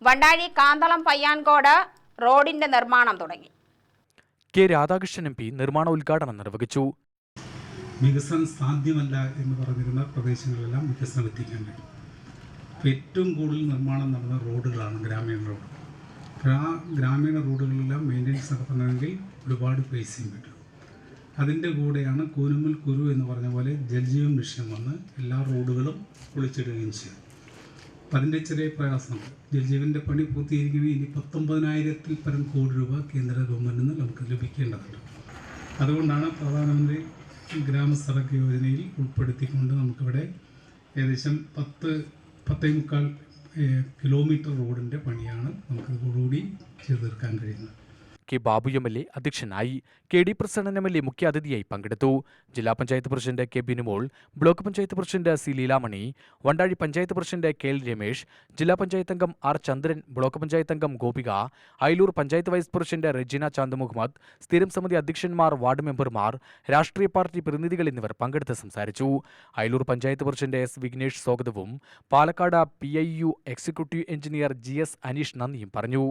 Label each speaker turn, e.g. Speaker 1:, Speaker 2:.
Speaker 1: വണ്ടാഴി കാന്തളം പയ്യാൻകോട് റോഡിന്റെ നിർമ്മാണം തുടങ്ങി.
Speaker 2: കെ രാധാകൃഷ്ണൻ എം പി നിർമ്മാണ ഉദ്ഘാടനം നിർവഹിച്ചു.
Speaker 3: വികസനം സാധ്യമല്ല എന്ന് പറഞ്ഞിരുന്ന പ്രദേശങ്ങളിലെല്ലാം വികസനം എത്തിക്കാൻ കഴിയും. ഏറ്റവും കൂടുതൽ നിർമ്മാണം നടന്ന റോഡുകളാണ് ഗ്രാമീണ റോഡ്. ആ ഗ്രാമീണ റോഡുകളെല്ലാം മെയിൻ്റെനൻസ് നടത്തണമെങ്കിൽ ഒരുപാട് പൈസയും കിട്ടും. അതിൻ്റെ കൂടെയാണ് കൂനുമ്മൽ കുരു എന്ന് പറഞ്ഞ പോലെ ജൽജീവൻ മിഷൻ വന്ന് എല്ലാ റോഡുകളും പൊളിച്ചിടുകയും ചെയ്തു. അപ്പം അതിൻ്റെ ചെറിയ പ്രയാസമുണ്ട്. ജൽജീവൻ്റെ പണി പൂർത്തീകരിക്കുകയും ഇനി 19,000-ൽ പരം കോടി രൂപ കേന്ദ്ര ഗവൺമെൻറ്റിൽ നിന്ന് നമുക്ക് ലഭിക്കേണ്ടതുണ്ട്. അതുകൊണ്ടാണ് പ്രധാനമന്ത്രി ഗ്രാമസഡക് യോജനയിൽ ഉൾപ്പെടുത്തിക്കൊണ്ട് നമുക്കിവിടെ ഏകദേശം 10-10.25 കിലോമീറ്റർ റോഡിൻ്റെ പണിയാണ് നമുക്കിതോടുകൂടി ചെയ്തു തീർക്കാൻ കഴിയുന്നത്.
Speaker 2: കെ ബാബു എം.എൽ.എ അധ്യക്ഷനായി. കെ ഡി പ്രസന്നൻ എം.എൽ.എ മുഖ്യാതിഥിയായി പങ്കെടുത്തു. ജില്ലാ panchayat president K Binumol, block panchayat president C Leelamani, Vandazhi panchayat president K L Ramesh, ജില്ലാ പഞ്ചായത്ത് അംഗം ആർ ചന്ദ്രൻ, ബ്ലോക്ക് പഞ്ചായത്ത് അംഗം ഗോപിക, അയലൂർ പഞ്ചായത്ത് വൈസ് പ്രസിഡന്റ് റെജിന ചാന്ദ് മുഹമ്മദ്, സ്ഥിരം സമിതി അധ്യക്ഷന്മാർ, വാർഡ് മെമ്പർമാർ, രാഷ്ട്രീയ പാർട്ടി പ്രതിനിധികൾ എന്നിവർ പങ്കെടുത്ത് സംസാരിച്ചു. അയലൂർ പഞ്ചായത്ത് പ്രസിഡന്റ് എസ് വിഘ്നേഷ് സ്വാഗതവും Palakkad PIU executive engineer GS Aneesh നന്ദിയും പറഞ്ഞു.